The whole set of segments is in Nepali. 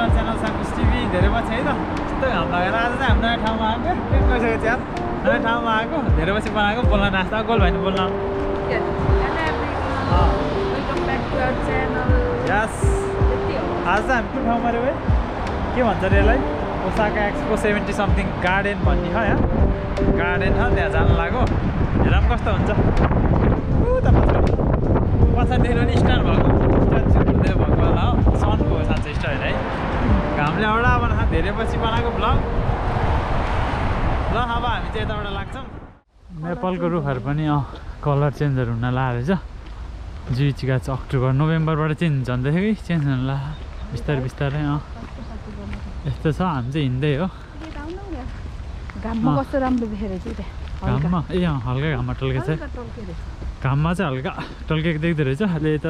टु च्यानल साकुस टिभी धेरै पछि है त यस्तो घाम लागेर आज चाहिँ हाम्रो नयाँ ठाउँमा आएको के गइसकेको छ यार नयाँ ठाउँमा आएको धेरै पछि बनाएको बोल्न नाच्दा गोल भएन बोल्न यस आज चाहिँ हामी कुन ठाउँमा रे भाइ के भन्छ अरे यसलाई ओसाका एक्सपो 70 समथिङ गार्डन भन्ने छ यहाँ गार्डन छ त्यहाँ जानु लाग्यो हेरौँ कस्तो हुन्छ पछाडिदेखि पनि स्टार्ट भएको स्ट्याचु हुँदै भएको होला हो सनको हो साँच्चै स्टार्ट है घामले एउटा अब धेरै पछि बनाएको भ्लग ल अब हामी चाहिँ यताबाट लाग्छौँ नेपालको रुखहरू पनि कलर चेन्जहरू हुन लागेको रहेछ जुइचिका चाहिँ अक्टोबर नोभेम्बरबाट चेन्ज हुन्छ भन्दैथ्यो कि चेन्ज हुन ला बिस्तारै बिस्तारै यस्तो छ हामी चाहिँ हिँड्दै हो घाममा कस्तो राम्रो देखेको छ घाममा ए हल्का घाममा टल्केको छ घाममा चाहिँ हल्का टल्केको देख्दो रहेछ अहिले त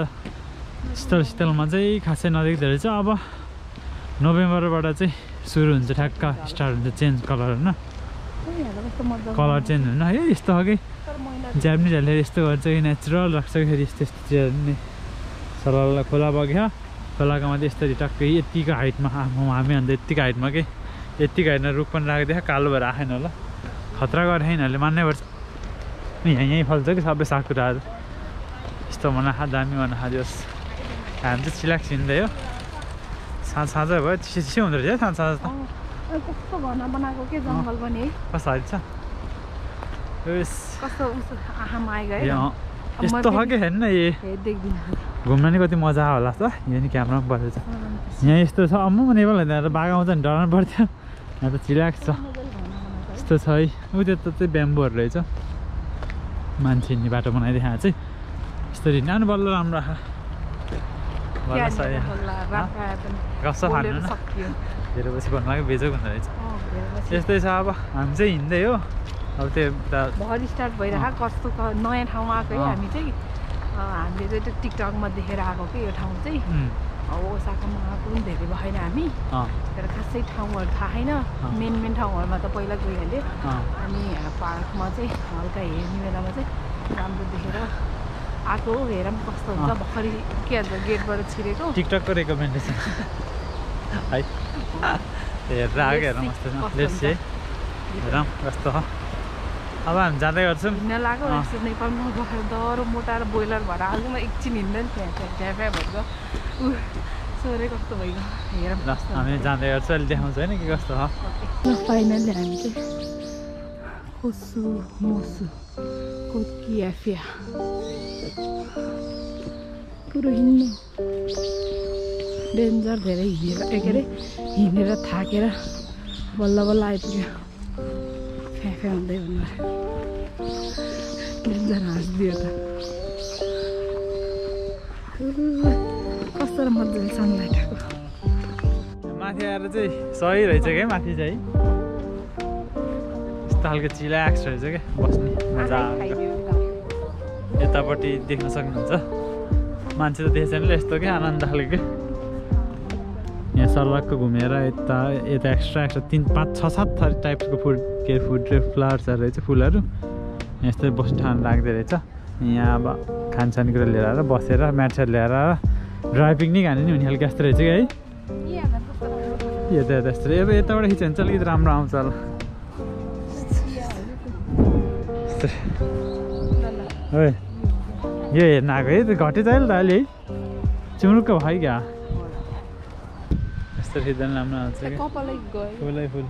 शीतल शीतलमा चाहिँ खासै नदेख्दो रहेछ अब नोभेम्बरबाट चाहिँ सुरु हुन्छ ठ्याक्क स्टार्ट हुन्छ चेन्ज कलर होइन कलर चेन्ज हुन्न है यस्तो हो कि जापानिजहरूले यस्तो गर्छ कि नेचुरल राख्छ कि फेरि यस्तो यस्तो चिजहरू नि सरल खोला बग्यो खोलाको माथि यस्तरी टक्कै यतिको हाइटमा हामी अन्त यत्तिको हाइटमा कि यत्तिको हाइटमा रुख पनि राखिदियो कालो भएर आएन होला खतरा गरेर यिनीहरूले मान्नै पर्छ यहीँ फल्छ कि सबै साकुराहरू यस्तो मनाखा दामी मनाखा दियोस् हामी चाहिँ चिलाक्स हिँड्दै हो साँझ साँझ भयो चिसो चिसो हुँदो रहेछ साँझ साँझ त कस्तो घरमा बनाएको के जङ्गल पनि है कस्तो हाइट छ कस्तो आँखामा आइगयो यस्तो हो कि हेर्नु ए घुम्न नि कति मजा होला त यहाँ नि क्यामरामा बसेको छ यहाँ यस्तो छ अम्म नेपाल हेर्दा बाघ आउँछ नि डराउनु पर्थ्यो यहाँ त चिलाक्स छ यस्तो छ है ऊ त्यो त चाहिँ ब्याम्बोहरू रहेछ मान्छे हिँड्ने बाटो बनाइदिए चाहिँ यस्तरी हिँड्नु बल्ल राम्रो कस्तो खानु न धेरै पछि भन्नु लाग्यो बेजोक हुँदो रहेछ यस्तै छ अब हामी चाहिँ हिँड्दै हो अब त्यो भरि स्टार्ट भइरहेको कस्तो नयाँ ठाउँमा आएको है हामी चाहिँ हामीले चाहिँ त्यो टिकटकमा देखेर आएको कि यो ठाउँ चाहिँ ओसाकामा आएको पनि धेरै भएन हामी तर खासै ठाउँहरू थाहा छैन मेन मेन ठाउँहरूमा त पहिला गइहाल्यो अनि पार्कमा चाहिँ हल्का हेर्ने बेलामा चाहिँ राम्रो देखेर आएको हेरौँ कस्तो हुन्छ भर्खरै के भन्छ गेटबाट छिरेको टिकटकको रेकमेन्डेसन है हेरेर आएको हेरौँ कस्तो हेरौँ कस्तो हो अब हामी जाँदै गर्छौँ हिँड्न लाग्यो नेपालमा गएर डह्रो मोटा र बोइलर भएर आजमा एकछिन हिँड्दैन त्यहाँ भएर ऊ सोरे कस्तो भइगयो हेरौँ हामी जाँदै गर्छौँ अहिले देखाउँछ होइन के कस्तो हो फाइनली हामी चाहिँ कोसु मोसु कोकियाफिया पुरो हिँड्नु डेन्जर धेरै हिँडेर के अरे हिँडेर थाकेर बल्ल बल्ल आइपुग्यो फ्याफ्या हुँदै भन्नु डेन्जर हाँसिदियो त कस्तो मजाले सनलाइट आएको माथि आएर चाहिँ सही रहेछ क्या माथि चाहिँ यस्तो खालको चिलाक्स रहेछ क्या बस्ने मजा यतापट्टि देख्न सक्नुहुन्छ मान्छे त देखेको छैन यस्तो क्या आनन्द खालको यहाँ सर्लक्क घुमेर यता एक्स्ट्रा 3, 5, 6, 7 थरी टाइप्सको फुड र फ्लावर्सहरू रहेछ फुलहरू यस्तै बस्ने ठाउँ राख्दो रहेछ यहाँ अब खानसाने कुरा लिएर आएर बसेर म्याटसेट ल्याएर ड्राई पिकनिक हाने नि हुने खालको यस्तो रहेछ कि है यता यस्तो अब यताबाट खिच्यो भने चाहिँ अलिकति राम्रो आउँछ होला यो हेर्न आएको है त्यो घटेछ अहिले त अहिले है चुमुरुक्क भयो क्या यस्तो खिच्दा पनि राम्रो आउँछ क्या फुलै फुल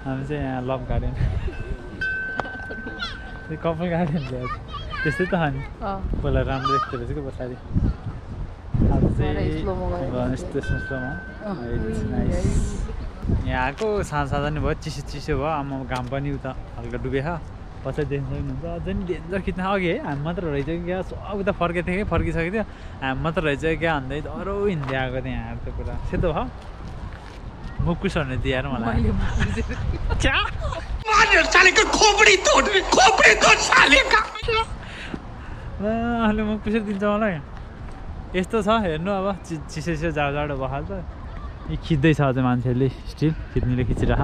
हामी चाहिँ यहाँ लभ गार्डन कपाल गार्डन त्यस्तै त खाने पहिला राम्रो देख्दो रहेछ कि पछाडि अब चाहिँ यहाँ आएको साँझ साँझ नि भयो चिसो चिसो भयो आमा घाम पनि उता हल्का डुबेछ पछाडि देख्न सक्नुहुन्छ अझै नि डेन्जर खिच्न अघि है हामी मात्र रहेछ कि क्या उता फर्केको थियो कि फर्किसकेको थियो हामी मात्र रहेछ क्या भन्दै अरू हिँड्दै आएको थियो यहाँ त्यो कुरा सेतो भयो मुकुसहरूले दिएर मलाई अहिले मुकुस दिन्छ मलाई यस्तो छ हेर्नु अब चिसो चिसो जाडो बखाल त यी खिच्दैछ अझै मान्छेहरूले स्टिल खिच्नेले खिचिरह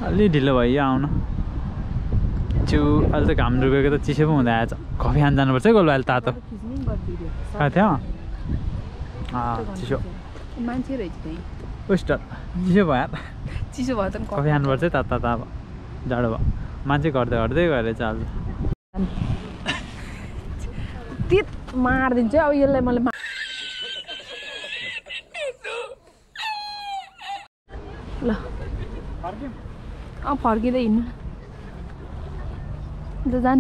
अलि ढिलो भयो आउन अहिले त घाम डुबेको त चिसो पो हुँदै आएछ कफी खान जानुपर्छ है गोलु अहिले तातो कहाँ थियो चिसो मान्छे रहेछ त्यही उस्टर चिसो भयो चिसो भयो त कफी खानुपर्छ है तातो तातो अब जाडो भयो मान्छे घट्दै घट्दै गएर चाहिँ आज तित मारिदिन्छु अब यसलाई मैले ल फर्किँदै हिँड्नु ल जान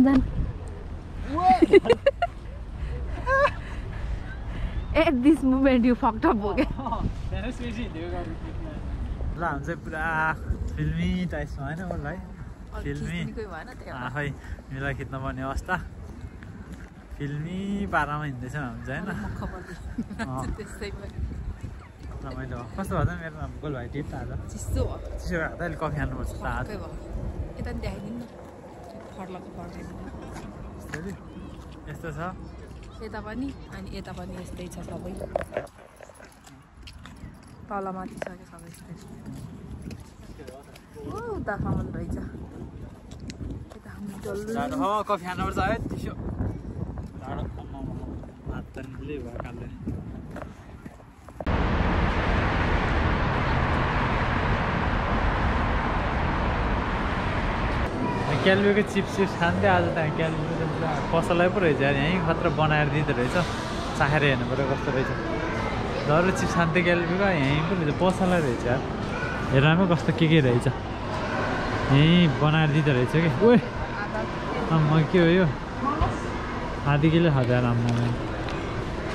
At this moment you fucked up okay? ल हामी चाहिँ पुरा फिल्मी टाइप्समा होइन मलाई फिल्मी आफै मिलाई खिच्न पर्ने अवस्था फिल्मी पारामा हिँड्दैछौँ हामी चाहिँ होइन रमाइलो कस्तो भयो त मेरो गोल भाइ टिप आज चिसो भयो चिसो भएको त अहिले कफी खानुपर्छ त आज यता देखाइदिनु न फर्लको यस्तो छ यता पनि अनि यता पनि यस्तै छ सबै तल माथि छ कि सबै उतासम्म रहेछ यता हामी डल्लो कफी खानुपर्छ है चिसो हात त निलै भयो कालले क्यालबीको चिप्स खान्थ्यो आज त्यहाँ क्यालबीको पसलै पो रहेछ यार यहीँ खतरा बनाएर दिँदो रहेछ चाखेर हेर्नु पऱ्यो कस्तो रहेछ डर चिप्स खान्थ्यो क्यालबीको यहीँ पो रहेछ पसलै रहेछ यार हेर्नु कस्तो के रहेछ यहीँ बनाएर दिँदो रहेछ कि ओए आम्मा के हो यो आधी किलो खाँदा आम्मा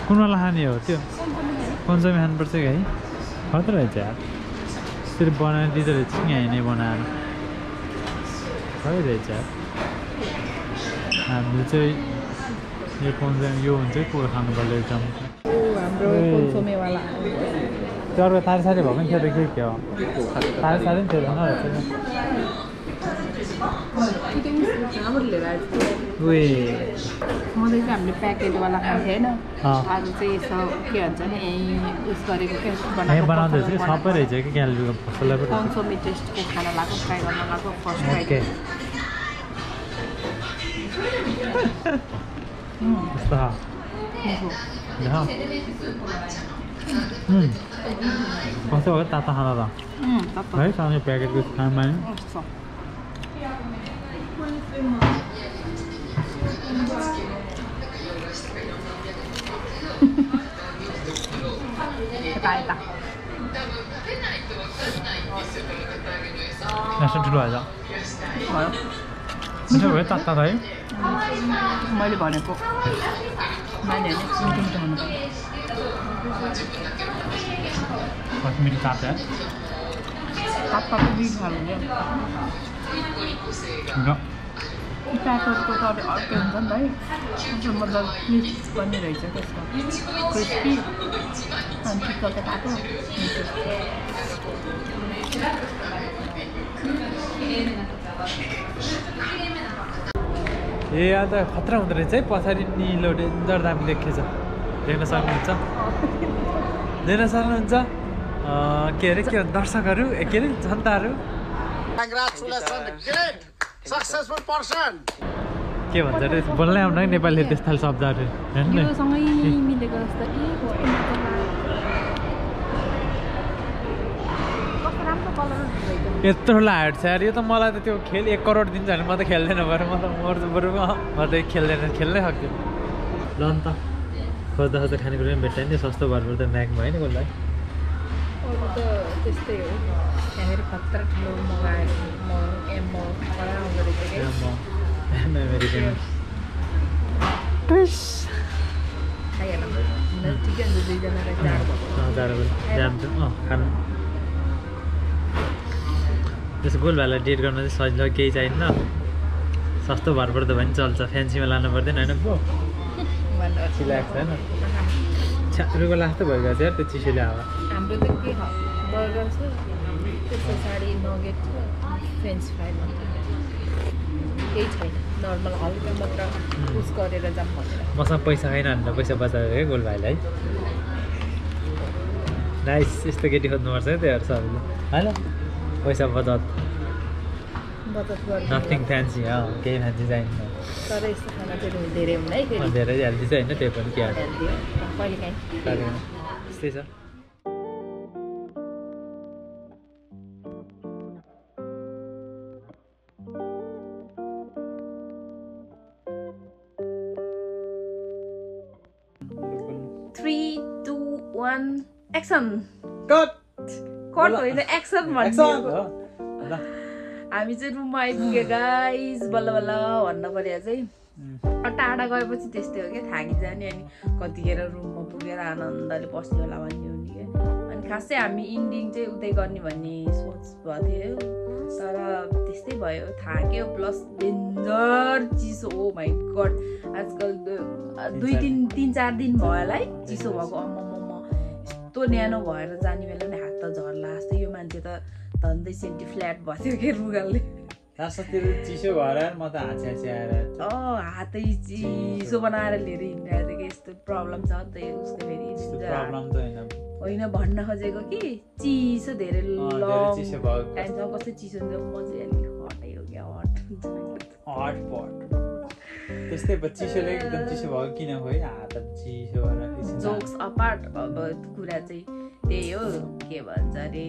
कुनवाला खाने हो त्यो कन्समी खानुपर्छ कि है खतरा रहेछ यार यसरी बनाएर दिँदो रहेछ कि यहीँ नै बनाएर रहेछ हामीले चाहिँ यो कन्समी यो हुन्छ को खानु पर्ने एकदम त्यो अर्को तारी सारी भएको पनि थियो त के हो तारी सारी पनि थियो सधैँ चाहिँ हामीले प्याकेटवाला खान्थ्यो होइन आज चाहिँ यसो के भन्छ नि उस गरेको बनाउँदैछ कि सबै रहेछ कि क्यालोरीको फसललाई पनि कन्सोमी टेस्टको खाना लाग्यो ट्राई गर्न लाग्यो फर्स्ट ट्राई कस्तो भयो तातो खाना त है सानो प्याकेटको खाना Nasi dulu aja. Nasi 왜 따뜻해? मैले भनेको मैले मिठो मिठो खानु पर्यो मिठो तातो है? तातो मिठो खानु हो प्याकेटको त अर्कै हुन्छ नि है मतलब क्रिस्प पनि रहेछ त्यसको क्रिस्पी अनि ठिक्कको तातो ए अन्त खतरा हुँदो रहेछ है पछाडि निलो डेन्जर दामी देखेछ देख्न सक्नुहुन्छ के अरे दर्शकहरू के अरे जनताहरू के भन्छ अरे बोल्नै आउन नेपाली त्यस खाले शब्दहरू यत्रो लाइट छ यार यो त मलाई त त्यो खेल 1 करोड दिन्छ भने म त खेल्दैन भएर म त मर्छु बरु म त खेल्नै सक्छु ल नि त खोज्दा खोज्दा खानेकुरा पनि भेट्दैन नि सस्तो भएर त म्यागमा होइन कसलाई त्यस्तै हो यहाँनिर खतरा ठुलो मगाएर अमेरिकन ठिकै हुन्छ दुईजनालाई खानु त्यसो गोलभाइलाई डेट गर्न चाहिँ सजिलो केही चाहिन्न सस्तो भर पर्दा भने चल्छ फ्यान्सीमा लानु पर्दैन होइन पो चिलाएको छैन छ्यारुको लाग्छ भइगएको छ यार त्यो चिसोले हावा हाम्रो त के छ बर्गर छ त्यस पछाडि नगेट छ फ्रेन्च फ्राई मात्र केही छैन नर्मल हल्का मात्र उस गरेर जाम भनेर मसँग पैसा छैन भनेर पैसा बचाएको है गोलभाइलाई नाइस यस्तो केटी खोज्नुपर्छ है त्योहरू सबैले होइन पैसा बचत गर्ने नथिङ फ्यान्सी केही फ्यान्सी चाहिन्छ तर यस्तो खाना चाहिँ धेरै हुन्न है धेरै हेल्दी चाहिँ होइन त्यो पनि के कहिले काहीँ त्यस्तै छ एक्सन कट कट होइन एक्सन भन्नु हामी चाहिँ रुममा आइपुग्यो गाइस बल्ल बल्ल भन्न पर्यो चाहिँ टाढा गएपछि त्यस्तै हो क्या थाकिजाने अनि कतिखेर रुममा पुगेर आनन्दले बस्ने होला भन्ने हो नि क्या अनि खासै हामी इन्डिङ चाहिँ उतै गर्ने भन्ने सोच भएको थियो तर त्यस्तै भयो थाक्यो प्लस डेन्जर चिसो ओ माई गड आजकल 2-3-4 दिन भयो होला है चिसो भएको अम्म यस्तो न्यानो भएर जाने बेला नि हात त झर्ला जस्तो यो मान्छे त धन्दै सेन्टी फ्ल्याट भयो कि रुगालले चिसो भएर म त हातै चिसो बनाएर लिएर हिँडिरहेको थियो कि यस्तो प्रब्लम छ त्यही उसको फेरि होइन भन्न खोजेको कि चिसो धेरै टाइमसम्म कस्तो चिसो हुन्छ म चाहिँ अलिक हटै हो क्या हट त्यस्तै चिसोले एकदम चिसो भयो किन खोइ हात चिसो भएर जोक्स अपार्ट अब कुरा चाहिँ त्यही हो के भन्छ अरे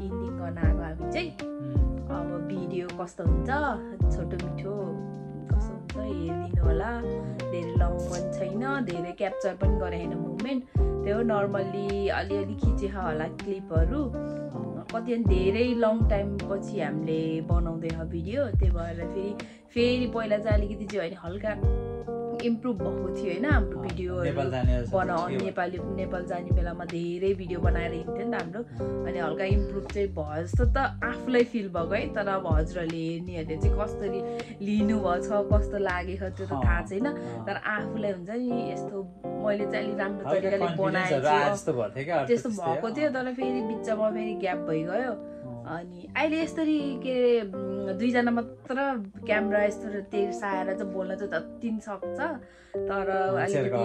इन्डिङ गर्न आएको हामी चाहिँ अब भिडियो कस्तो हुन्छ छोटो मिठो कस्तो हुन्छ हेरिदिनु होला धेरै लङ पनि छैन धेरै क्याप्चर पनि गरे होइन मुभमेन्ट त्यो नर्मल्ली अलिअलि खिचेछ होला क्लिपहरू कति धेरै लङ टाइम पछि हामीले बनाउँदै भिडियो त्यही भएर फेरि पहिला चाहिँ अलिकति चाहिँ होइन हल्का इम्प्रुभ भएको थियो होइन हाम्रो भिडियोहरू बनाउने नेपाल जाने बेलामा धेरै भिडियो बनाएर हिँड्थ्यो नि त हाम्रो अनि हल्का इम्प्रुभ चाहिँ भयो जस्तो त आफूलाई फिल भएको है तर अब हजुरहरूले हेर्नेहरूले चाहिँ कसरी लिनुभएको छ कस्तो लागेको त्यो त थाहा छैन तर आफूलाई हुन्छ नि यस्तो मैले चाहिँ अलिक राम्रो तरिकाले बनाएँ त्यस्तो भएको थियो तर फेरि बिचमा फेरि ग्याप भइगयो अनि अहिले यसरी के अरे दुईजना मात्र क्यामेरा यस्तो तेर्साएर चाहिँ बोल्न चाहिँ जति सक्छ तर अलिकति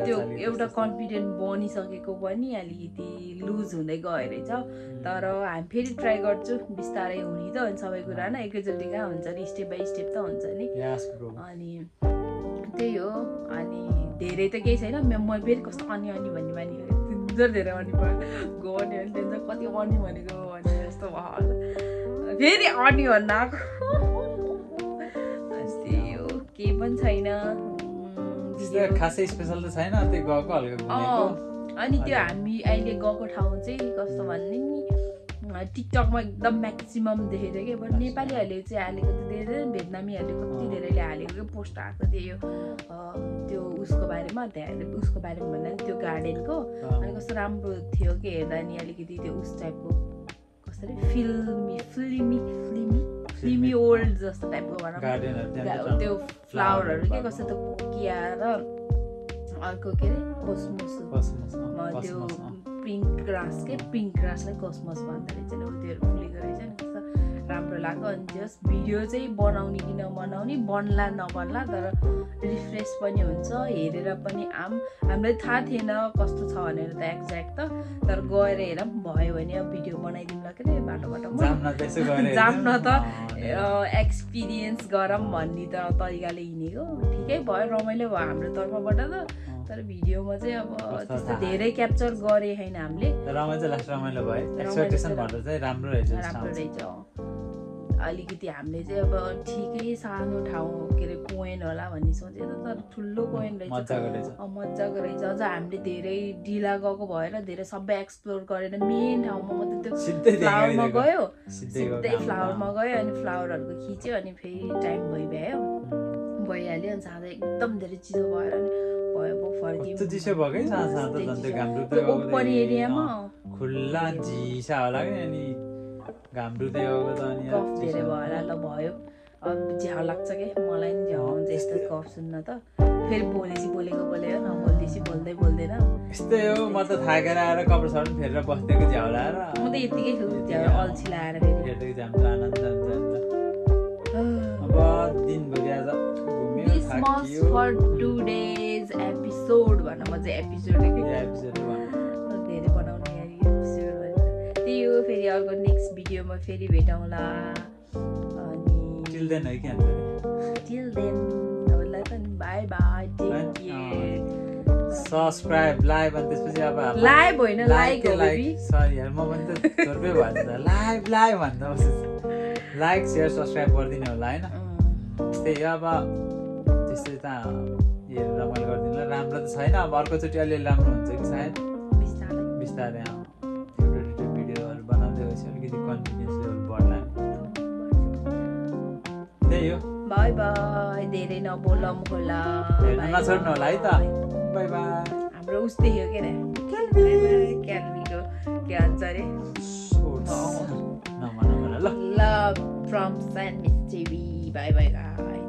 त्यो एउटा कन्फिडेन्ट बनिसकेको पनि अलिकति लुज हुँदै गयो रहेछ तर हामी फेरि ट्राई गर्छु बिस्तारै हुने त अनि सबै कुरा होइन एकैचोटि कहाँ हुन्छ नि स्टेप बाई स्टेप त हुन्छ नि अनि त्यही हो अनि धेरै त केही छैन म फेरि कस्तो अनि भन्ने बानी धेरै अनि भयो गर्ने अनि त्यहाँ कति अनि भनेको भने जस्तो भयो फेरि अनि भन्न आएको त्यही हो केही पनि छैन खासै स्पेसल त छैन त्यही गएको हल्का अनि त्यो हामी अहिले गएको ठाउँ चाहिँ कस्तो भन्ने नि टिकटकमा एकदम म्याक्सिमम देखेको थियो कि बट नेपालीहरूले चाहिँ हालेको त धेरै भियतनामीहरूले कति धेरैले हालेको कि पोस्ट आएको थियो त्यो उसको बारेमा त्यहाँ उसको बारेमा भन्दा नि त्यो गार्डनको अनि कस्तो राम्रो थियो कि हेर्दा नि अलिकति त्यो उस टाइपको कसरी फिल्मी ओल्ड जस्तो टाइपको भनौँ त्यो फ्लावरहरू के कस्तो त कोकिया र अर्को के अरे कोस्मोस त्यो पिङ्क ग्रासलाई कोस्मस भन्दो रहेछ नि त्योहरू फुलेको रहेछ नि कस्तो राम्रो लाग्यो अनि जस भिडियो चाहिँ बनाउने कि नबनाउने बनला नबन्ला तर रिफ्रेस पनि हुन्छ हेरेर पनि हामीलाई थाहा थिएन कस्तो छ भनेर त एक्ज्याक्ट त तर गएर हेर भयो भने अब भिडियो बनाइदिउँला के अरे बाटोमा जाम्न त एक्सपिरियन्स गरौँ भन्ने त तरिकाले हिँडेको ठिकै भयो रमाइलो भयो हाम्रो तर्फबाट त तर भिडियोमा चाहिँ अब त्यस्तो धेरै क्याप्चर गरे होइन हामीले रमाइलो भयो एक्सपेक्टेसन भन्दा चाहिँ राम्रो रहेछ अलिकति हामीले चाहिँ अब ठिकै सानो ठाउँ के अरे कोइन होला भन्ने सोचेर तर ठुलो कोइन रहेछ मजाको रहेछ अझ हामीले धेरै ढिला गएको भएर धेरै सबै एक्सप्लोर गरेर मेन ठाउँमा मात्रै त्यो फ्लावरमा गयो सिधै फ्लावरमा गयो अनि फ्लावरहरूको खिच्यो अनि फेरि टाइम भइहाल्यो अनि साँझ एकदम धेरै चिसो भएर भयो फर्कियो ओपन एरियामा खुल्ला चिसा होला कि अनि घाम्रो कफ धेरै भएर ल भयो अब झ्याउ लाग्छ कि मलाई नि झ्याउ आउँछ यस्तो कफ सुन्न त फेरि बोलेको नबोल्दैछ बोल्दै बोल्दैन यस्तै हो म त थाकेर आएर कपडा सर्ट फेरेर बस्दिएको झ्याउ लाएर म त यतिकै झ्याउ अल्छी लाएर फेरि झ्याउ आनन्द अब दिनभरि आज This was for today's episode भन्न म चाहिँ एपिसोड धेरै बनाउने एपिसोड त्यही हो फेरि अर्को नेक्स्ट भिडियोमा फेरि भेटौँला अनि टिल देन है के टिल देन सबैलाई त bye bye take care subscribe live अनि त्यसपछि अब लाइभ होइन लाइक हो बेबी सरी यार म पनि त थोरपे भन्छ लाइभ भन्दा लाइक शेयर सब्स्क्राइब गरिदिनु होला हैन त्यस्तै अब त्यस्तै त हेरेर रमाइलो गरिदिनु राम्रो त छैन अब अर्कोचोटि अलिअलि राम्रो हुन्छ कि सायद बिस्तारै बिस्तारै एउटा भिडियोहरू बनाउँदै गएपछि अलिकति कन्फिडेन्स लेभल बढ्ला त्यही हो बाई बाई धेरै नबोलौँ होला हेर्न नछोड्नु होला है त बाई बाई हाम्रो उस देख्यो के अरे क्यालमीको के भन्छ अरे नभन ल love from sandwich TV by by guys